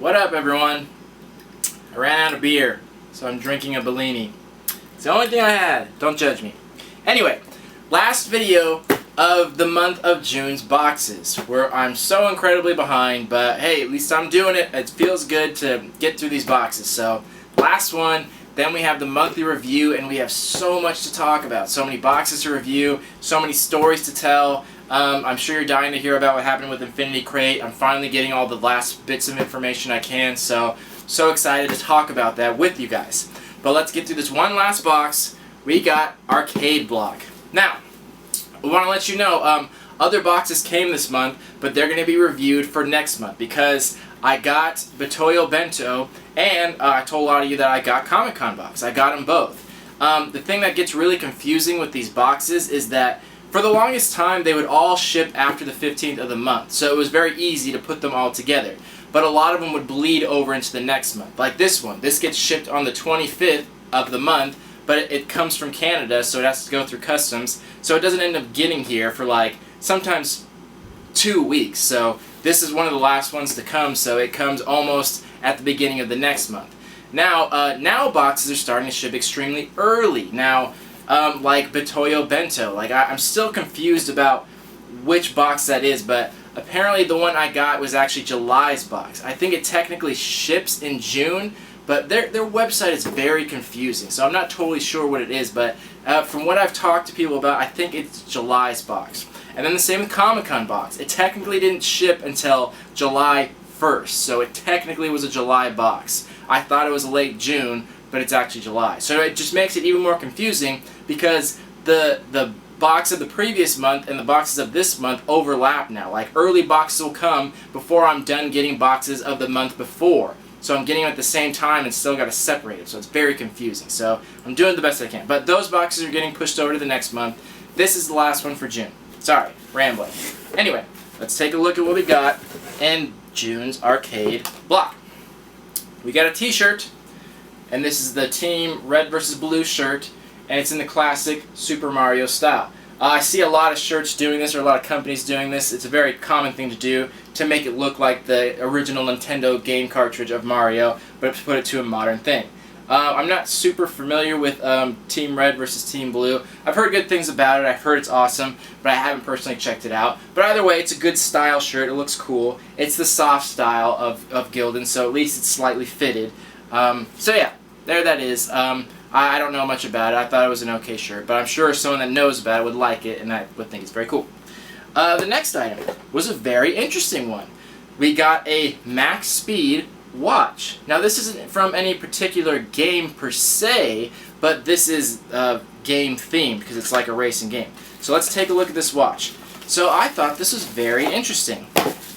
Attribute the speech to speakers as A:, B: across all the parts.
A: What up, everyone? I ran out of beer, so I'm drinking a Bellini. It's the only thing I had. Don't judge me. Anyway, last video of the month of June's boxes, where I'm so incredibly behind, but hey, at least I'm doing it. It feels good to get through these boxes. So, last one. Then we have the monthly review, and we have so much to talk about. So many boxes to review, so many stories to tell. I'm sure you're dying to hear about what happened with Infinity Crate. I'm finally getting all the last bits of information I can, so excited to talk about that with you guys. But let's get through this one last box. We got Arcade Block. Now, I want to let you know, other boxes came this month, but they're going to be reviewed for next month because I got Batoyo Bento, and I told a lot of you that I got Comic-Con box. I got them both. The thing that gets really confusing with these boxes is that for the longest time they would all ship after the 15th of the month, so it was very easy to put them all together. But a lot of them would bleed over into the next month. Like this one. This gets shipped on the 25th of the month, but it comes from Canada, so it has to go through customs, so it doesn't end up getting here for like sometimes 2 weeks. So this is one of the last ones to come, so it comes almost at the beginning of the next month. Now boxes are starting to ship extremely early. Now, like Batoyo Bento. Like I'm still confused about which box that is, but apparently the one I got was actually July's box. I think it technically ships in June, but their website is very confusing, so I'm not totally sure what it is, but from what I've talked to people about, I think it's July's box. And then the same with Comic-Con box. It technically didn't ship until July 1st, so it technically was a July box. I thought it was late June, but it's actually July. So it just makes it even more confusing because the box of the previous month and the boxes of this month overlap now. Like early boxes will come before I'm done getting boxes of the month before. So I'm getting them at the same time and still got to separate them. So it's very confusing. So I'm doing the best I can. But those boxes are getting pushed over to the next month. This is the last one for June. Sorry, rambling. Anyway, let's take a look at what we got in June's Arcade Block. We got a t-shirt, and this is the Team Red vs. Blue shirt, and it's in the classic Super Mario style. I see a lot of shirts doing this, or a lot of companies doing this. It's a very common thing to do to make it look like the original Nintendo game cartridge of Mario, but to put it to a modern thing. I'm not super familiar with Team Red versus Team Blue. I've heard good things about it. I've heard it's awesome, but I haven't personally checked it out. But either way, it's a good style shirt. It looks cool. It's the soft style of Gildan, so at least it's slightly fitted. So yeah, there that is. I don't know much about it. I thought it was an okay shirt, but I'm sure someone that knows about it would like it, and I would think it's very cool. The next item was a very interesting one. We got a Max Speed watch. Now this isn't from any particular game per se, but this is game themed because it's like a racing game. So let's take a look at this watch. So I thought this was very interesting.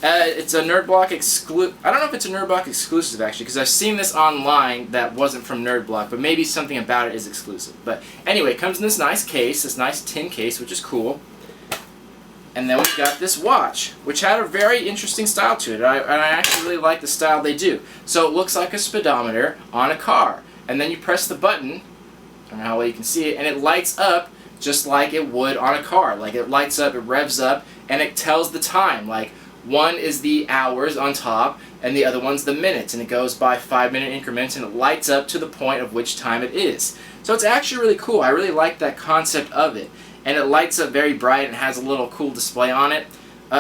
A: It's a NerdBlock exclusive. I don't know if it's a NerdBlock exclusive actually, because I've seen this online that wasn't from NerdBlock, but maybe something about it is exclusive. But anyway, it comes in this nice case, this nice tin case, which is cool. And then we've got this watch, which had a very interesting style to it. And I actually really like the style they do. So it looks like a speedometer on a car. And then you press the button, I don't know how well you can see it, and it lights up just like it would on a car. Like it lights up, it revs up, and it tells the time. Like one is the hours on top, and the other one's the minutes. And it goes by 5-minute increments, and it lights up to the point of which time it is. So it's actually really cool. I really like that concept of it. And it lights up very bright and has a little cool display on it.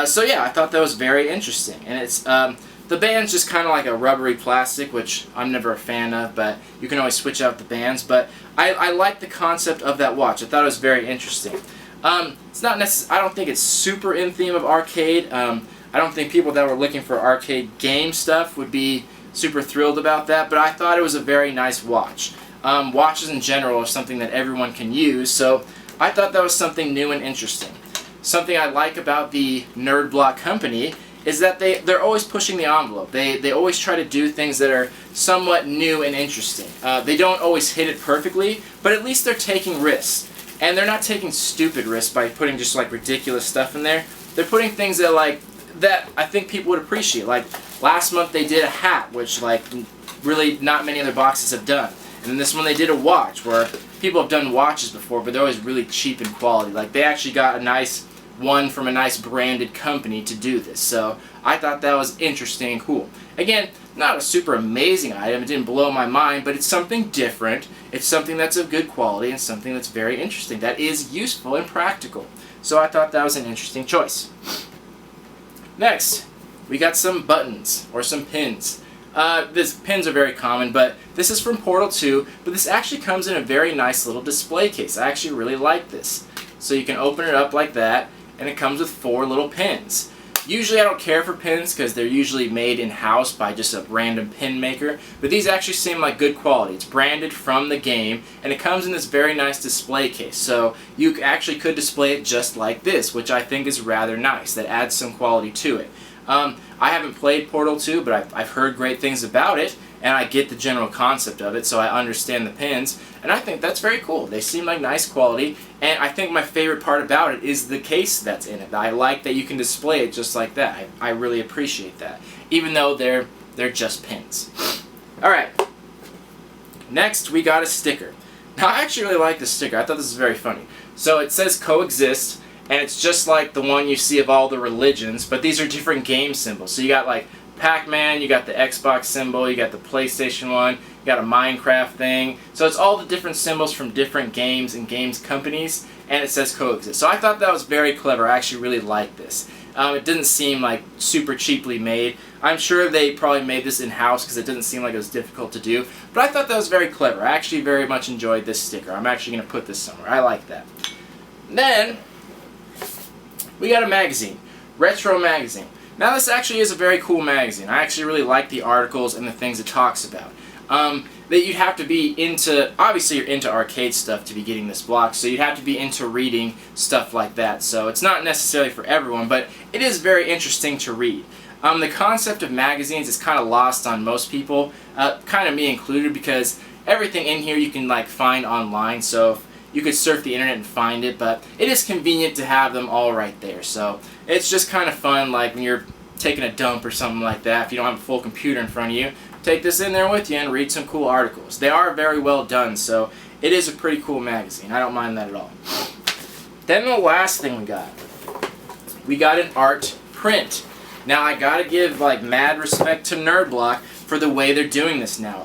A: So yeah, I thought that was very interesting. And it's the band's just kind of like a rubbery plastic, which I'm never a fan of, but you can always switch out the bands. But I like the concept of that watch. I thought it was very interesting. It's not I don't think it's super in theme of arcade. I don't think people that were looking for arcade game stuff would be super thrilled about that, but I thought it was a very nice watch. Watches in general are something that everyone can use, so I thought that was something new and interesting. Something I like about the NerdBlock company is that they're always pushing the envelope. They always try to do things that are somewhat new and interesting. They don't always hit it perfectly, but at least they're taking risks. And they're not taking stupid risks by putting just like ridiculous stuff in there. They're putting things that I think people would appreciate. Like last month they did a hat, which like really not many other boxes have done. And then this one they did a watch, where people have done watches before, but they're always really cheap in quality. Like they actually got a nice one from a nice branded company to do this. So I thought that was interesting and cool. Again, not a super amazing item. It didn't blow my mind, but it's something different. It's something that's of good quality and something that's very interesting, that is useful and practical. So I thought that was an interesting choice. Next, we got some buttons or some pins. These pins are very common, but this is from Portal 2, but this actually comes in a very nice little display case. I actually really like this. So you can open it up like that, and it comes with 4 little pins. Usually I don't care for pins because they're usually made in-house by just a random pin maker, but these actually seem like good quality. It's branded from the game, and it comes in this very nice display case. So you actually could display it just like this, which I think is rather nice. That adds some quality to it. I haven't played Portal 2, but I've heard great things about it, and I get the general concept of it, so I understand the pins, and I think that's very cool. They seem like nice quality, and I think my favorite part about it is the case that's in it. I like that you can display it just like that. I really appreciate that, even though they're just pins. Alright, next we got a sticker. Now I actually really like this sticker. I thought this was very funny. So it says Coexist, and it's just like the one you see of all the religions, but these are different game symbols. So you got like Pac-Man, you got the Xbox symbol, you got the PlayStation one, you got a Minecraft thing. So it's all the different symbols from different games and games companies, and it says Coexist. So I thought that was very clever. I actually really like this. It didn't seem like super cheaply made. I'm sure they probably made this in-house because it didn't seem like it was difficult to do. But I thought that was very clever. I actually very much enjoyed this sticker. I'm actually going to put this somewhere. I like that. Then we got a magazine, Retro Magazine. Now this actually is a very cool magazine. I actually really like the articles and the things it talks about. That you'd have to be into, obviously you're into arcade stuff to be getting this block, so you'd have to be into reading stuff like that. So it's not necessarily for everyone, but it is very interesting to read. The concept of magazines is kind of lost on most people, kind of me included, because everything in here you can like find online, so you could surf the internet and find it, but it is convenient to have them all right there. So it's just kind of fun, like when you're taking a dump or something like that, if you don't have a full computer in front of you, take this in there with you and read some cool articles. They are very well done, so it is a pretty cool magazine. I don't mind that at all. Then the last thing we got an art print. Now I gotta give like mad respect to Nerdblock for the way they're doing this now.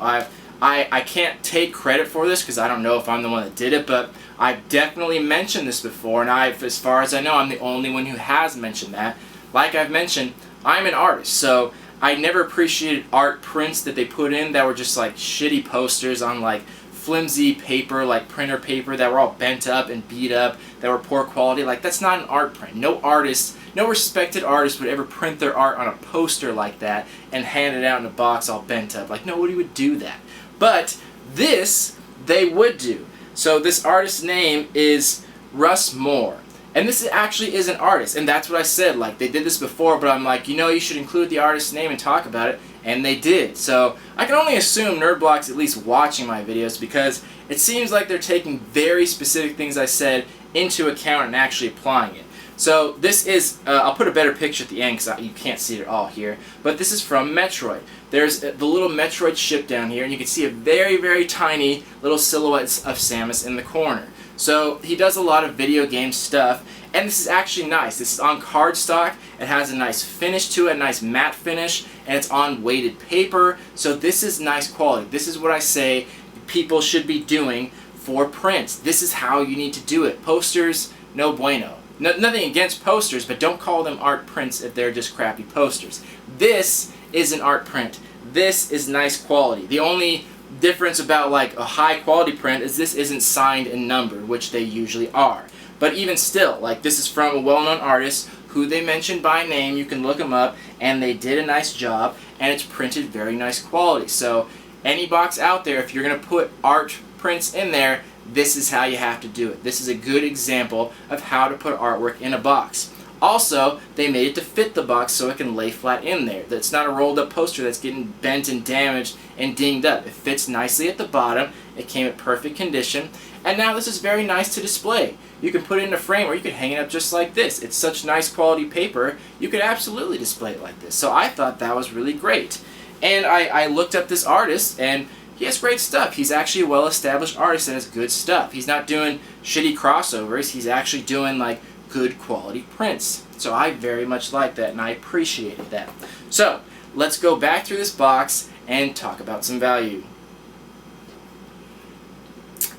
A: I can't take credit for this because I don't know if I'm the one that did it, but I've definitely mentioned this before, and as far as I know, I'm the only one who has mentioned that. Like I've mentioned, I'm an artist, so I never appreciated art prints that they put in that were just like shitty posters on like flimsy paper, like printer paper, that were all bent up and beat up, that were poor quality. Like, that's not an art print. No artist, no respected artist would ever print their art on a poster like that and hand it out in a box all bent up. Like, nobody would do that. But this, they would do. So this artist's name is Russ Moore. And this actually is an artist, and that's what I said. Like, they did this before, but I'm like, you know, you should include the artist's name and talk about it, and they did. So I can only assume Nerdblock's at least watching my videos, because it seems like they're taking very specific things I said into account and actually applying it. So this is, I'll put a better picture at the end because you can't see it at all here, but this is from Metroid. There's the little Metroid ship down here, and you can see a very, very tiny little silhouette of Samus in the corner. So he does a lot of video game stuff, and this is actually nice. This is on cardstock. It has a nice finish to it, a nice matte finish, and it's on weighted paper. So this is nice quality. This is what I say people should be doing for prints. This is how you need to do it. Posters, no bueno. Nothing against posters, but don't call them art prints if they're just crappy posters. This is an art print. This is nice quality. The only difference about like a high quality print is this isn't signed and numbered, which they usually are. But even still, like, this is from a well-known artist who they mentioned by name. You can look them up, and they did a nice job, and it's printed very nice quality. So any box out there, if you're going to put art prints in there, this is how you have to do it. This is a good example of how to put artwork in a box. Also, they made it to fit the box so it can lay flat in there. That's not a rolled up poster that's getting bent and damaged and dinged up. It fits nicely at the bottom. It came in perfect condition. And now this is very nice to display. You can put it in a frame, or you can hang it up just like this. It's such nice quality paper, you could absolutely display it like this. So I thought that was really great. And I looked up this artist, and he has great stuff. He's actually a well-established artist that has good stuff. He's not doing shitty crossovers. He's actually doing like good quality prints. So I very much like that, and I appreciated that. So let's go back through this box and talk about some value.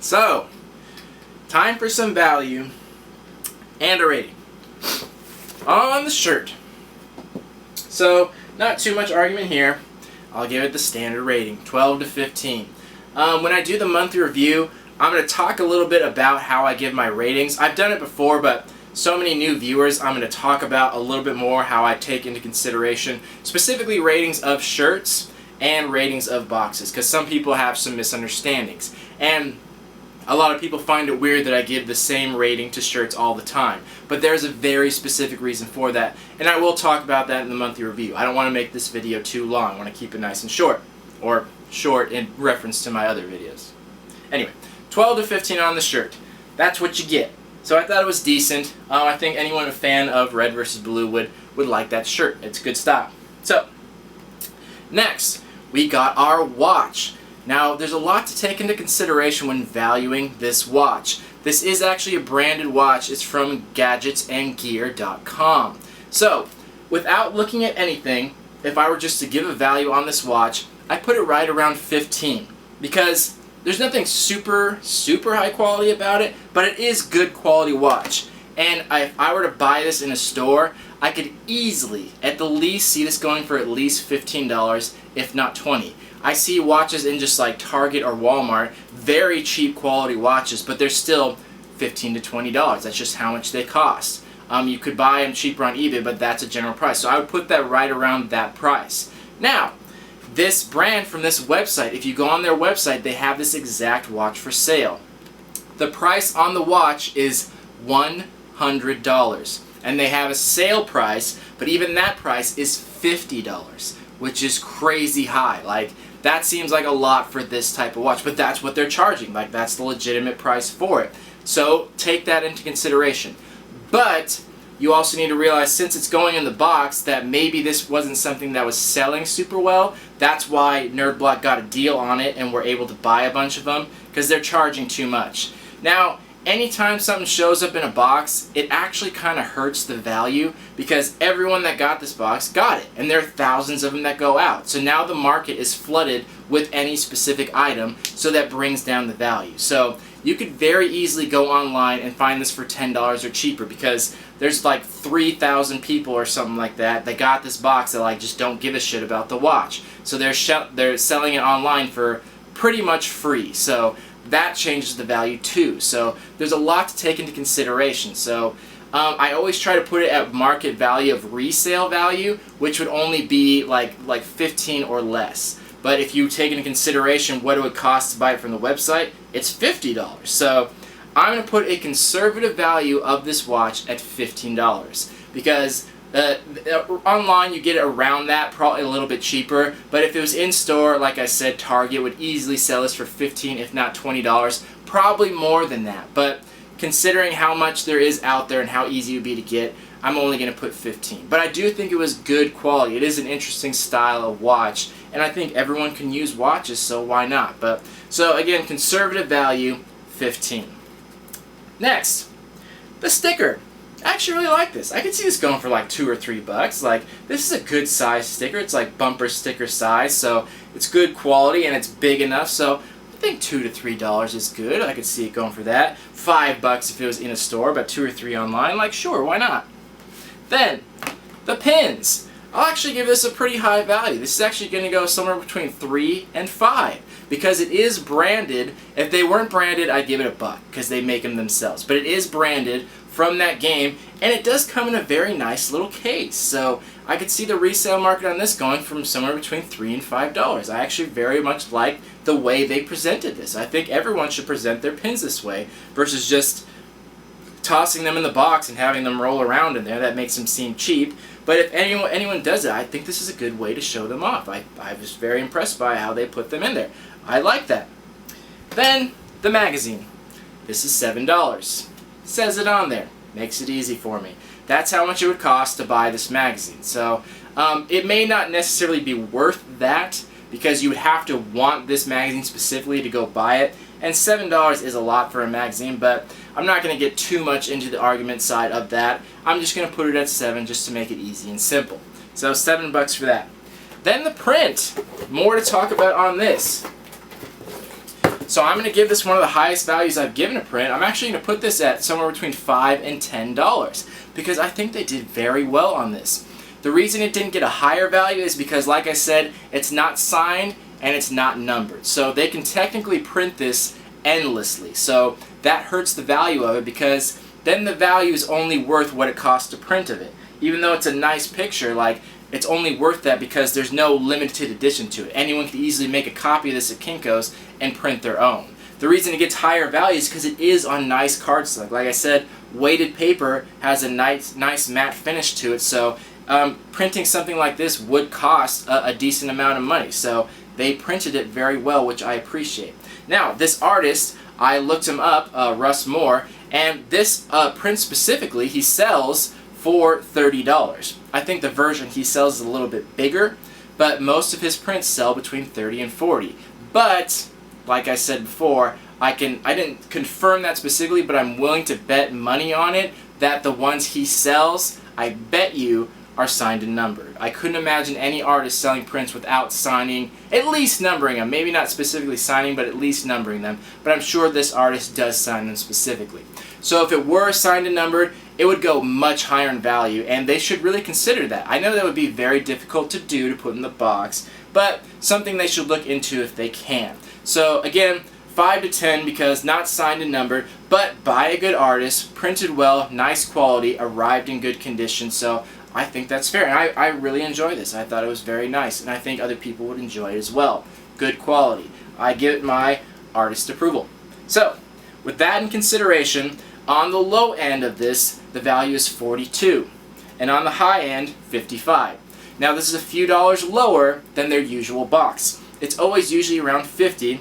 A: So, time for some value and a rating on the shirt. So, not too much argument here. I'll give it the standard rating, 12 to 15. When I do the monthly review, I'm going to talk a little bit about how I give my ratings. I've done it before, but so many new viewers, I'm going to talk about a little bit more how I take into consideration specifically ratings of shirts and ratings of boxes, because some people have some misunderstandings. And a lot of people find it weird that I give the same rating to shirts all the time. But there's a very specific reason for that, and I will talk about that in the monthly review. I don't want to make this video too long. I want to keep it nice and short, or short in reference to my other videos. Anyway, 12 to 15 on the shirt. That's what you get. So I thought it was decent. I think anyone a fan of red versus blue would like that shirt. It's good style. So, next, we got our watch. Now, there's a lot to take into consideration when valuing this watch. This is actually a branded watch. It's from gadgetsandgear.com. So, without looking at anything, if I were just to give a value on this watch, I put it right around 15. Because there's nothing super high quality about it, but it is good quality watch. And if I were to buy this in a store, I could easily, at the least, see this going for at least $15, if not $20. I see watches in just like Target or Walmart, very cheap quality watches, but they're still $15 to $20. That's just how much they cost. You could buy them cheaper on eBay, but that's a general price. So I would put that right around that price. Now, this brand from this website, if you go on their website, they have this exact watch for sale. The price on the watch is $100. And they have a sale price, but even that price is $50, which is crazy high. Like, that seems like a lot for this type of watch, but that's what they're charging. Like, that's the legitimate price for it. So take that into consideration. But you also need to realize, since it's going in the box, that maybe this wasn't something that was selling super well. That's why NerdBlock got a deal on it and were able to buy a bunch of them, because they're charging too much. Now, anytime something shows up in a box, it actually kind of hurts the value, because everyone that got this box got it, and there are thousands of them that go out. So now the market is flooded with any specific item, so that brings down the value. So you could very easily go online and find this for $10 or cheaper, because there's like 3,000 people or something like that got this box that like just don't give a shit about the watch. So they're selling it online for pretty much free. So that changes the value too. So there's a lot to take into consideration. So I always try to put it at market value of resale value, which would only be like 15 or less. But if you take into consideration what it would cost to buy it from the website, it's $50. So I'm going to put a conservative value of this watch at $15, because online you get it around that, probably a little bit cheaper. But if it was in store, like I said, Target would easily sell this for $15, if not $20, probably more than that. But considering how much there is out there and how easy it would be to get, I'm only going to put 15. But I do think it was good quality. It is an interesting style of watch, and I think everyone can use watches, so why not? But so again, conservative value, 15. Next, the sticker. I actually really like this. I could see this going for like $2 or $3. Like, this is a good size sticker. It's like bumper sticker size, so it's good quality and it's big enough. So I think $2 to $3 is good. I could see it going for that. $5 if it was in a store, but $2 or $3 online. Like, sure, why not? Then, the pins. I'll actually give this a pretty high value. This is actually going to go somewhere between 3 and 5. Because it is branded. If they weren't branded, I'd give it a buck, because they make them themselves. But it is branded from that game, and it does come in a very nice little case. So I could see the resale market on this going from somewhere between $3 and $5. I actually very much like the way they presented this. I think everyone should present their pins this way, versus just tossing them in the box and having them roll around in there. That makes them seem cheap. But if anyone does it, I think this is a good way to show them off. I was very impressed by how they put them in there. I like that. Then, the magazine. This is $7. Says it on there. Makes it easy for me. That's how much it would cost to buy this magazine. So, it may not necessarily be worth that, because you would have to want this magazine specifically to go buy it. And $7 is a lot for a magazine, but I'm not going to get too much into the argument side of that. I'm just going to put it at $7 just to make it easy and simple. So $7 for that. Then the print. More to talk about on this. So I'm going to give this one of the highest values I've given a print. I'm actually going to put this at somewhere between $5 and $10 because I think they did very well on this. The reason it didn't get a higher value is because, like I said, it's not signed and it's not numbered. So they can technically print this endlessly. So that hurts the value of it because then the value is only worth what it costs to print of it. Even though it's a nice picture, like, it's only worth that because there's no limited edition to it. Anyone can easily make a copy of this at Kinko's and print their own. The reason it gets higher value is because it is on nice cardstock. Like I said, weighted paper has a nice matte finish to it, so printing something like this would cost a decent amount of money. So they printed it very well, which I appreciate. Now, this artist, I looked him up, Russ Moore, and this print specifically, he sells for $30. I think the version he sells is a little bit bigger, but most of his prints sell between $30 and $40. But, like I said before, I didn't confirm that specifically, but I'm willing to bet money on it that the ones he sells, I bet you, are signed and numbered. I couldn't imagine any artist selling prints without signing, at least numbering them. Maybe not specifically signing, but at least numbering them. But I'm sure this artist does sign them specifically. So if it were signed and numbered, it would go much higher in value, and they should really consider that. I know that would be very difficult to do, to put in the box, but something they should look into if they can. So again, 5 to 10 because not signed and numbered, but by a good artist, printed well, nice quality, arrived in good condition. So I think that's fair, and I really enjoy this. I thought it was very nice, and I think other people would enjoy it as well. Good quality. I give it my artist approval. So, with that in consideration, on the low end of this, the value is $42, and on the high end, $55. Now, this is a few dollars lower than their usual box. It's always usually around $50,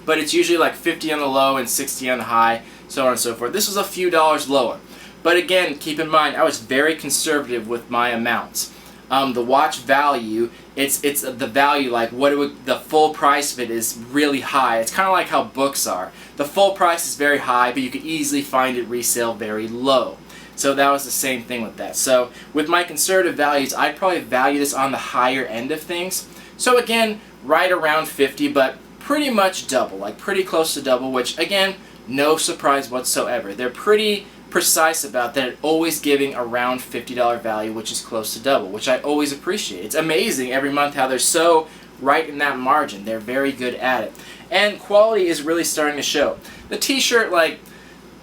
A: but it's usually like $50 on the low and $60 on the high, so on and so forth. This was a few dollars lower. But again, keep in mind, I was very conservative with my amounts. The watch value, it's the value, like the full price of it is really high. It's kind of like how books are. The full price is very high, but you could easily find it resale very low. So that was the same thing with that. So with my conservative values, I'd probably value this on the higher end of things. So again, right around 50, but pretty much double, like pretty close to double, which again, no surprise whatsoever. They're pretty precise about that, always giving around $50 value, which is close to double, which I always appreciate. It's amazing every month how they're so right in that margin. They're very good at it. And quality is really starting to show. The t-shirt, like,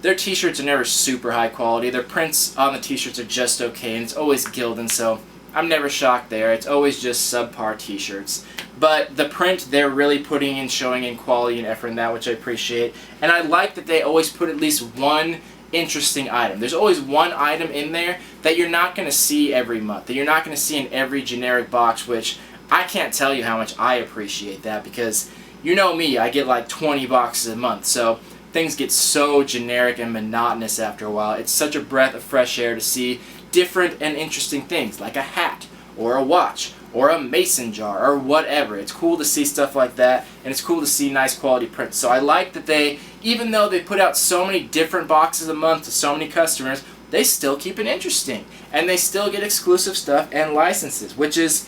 A: their t-shirts are never super high quality. Their prints on the t-shirts are just okay, and it's always Gildan, so I'm never shocked there. It's always just subpar t-shirts. But the print, they're really putting in, showing in quality and effort in that, which I appreciate. And I like that they always put at least one interesting item. There's always one item in there that you're not going to see every month, that you're not going to see in every generic box, which I can't tell you how much I appreciate that, because you know me, I get like 20 boxes a month, so things get so generic and monotonous after a while. It's such a breath of fresh air to see different and interesting things, like a hat, or a watch, or a mason jar, or whatever. It's cool to see stuff like that, and it's cool to see nice quality prints. So I like that they, even though they put out so many different boxes a month to so many customers, they still keep it interesting, and they still get exclusive stuff and licenses, which is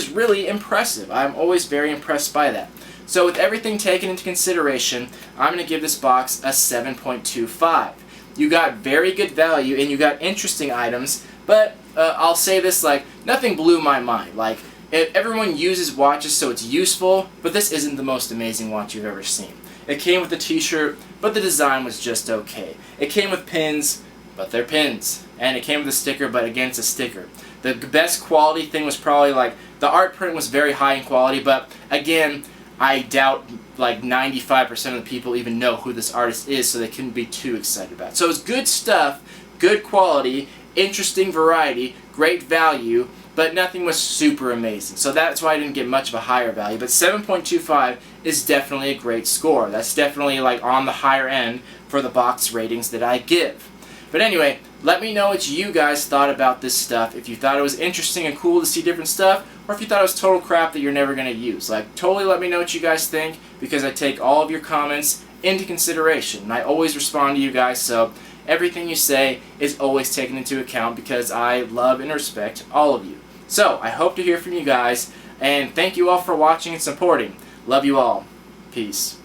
A: really impressive. I'm always very impressed by that. So with everything taken into consideration, I'm going to give this box a 7.25. You got very good value, and you got interesting items, but I'll say this, like, nothing blew my mind. Like, everyone uses watches, so it's useful, but this isn't the most amazing watch you've ever seen. It came with a t-shirt, but the design was just okay. It came with pins, but they're pins. And it came with a sticker, but again, it's a sticker. The best quality thing was probably, like, the art print was very high in quality, but again, I doubt like 95% of the people even know who this artist is, so they couldn't be too excited about it. So it's good stuff, good quality, interesting variety, great value, but nothing was super amazing. So that's why I didn't get much of a higher value. But 7.25 is definitely a great score. That's definitely like on the higher end for the box ratings that I give. But anyway, let me know what you guys thought about this stuff. If you thought it was interesting and cool to see different stuff, or if you thought it was total crap that you're never going to use. Like, totally let me know what you guys think, because I take all of your comments into consideration. And I always respond to you guys, so everything you say is always taken into account, because I love and respect all of you. So, I hope to hear from you guys, and thank you all for watching and supporting. Love you all. Peace.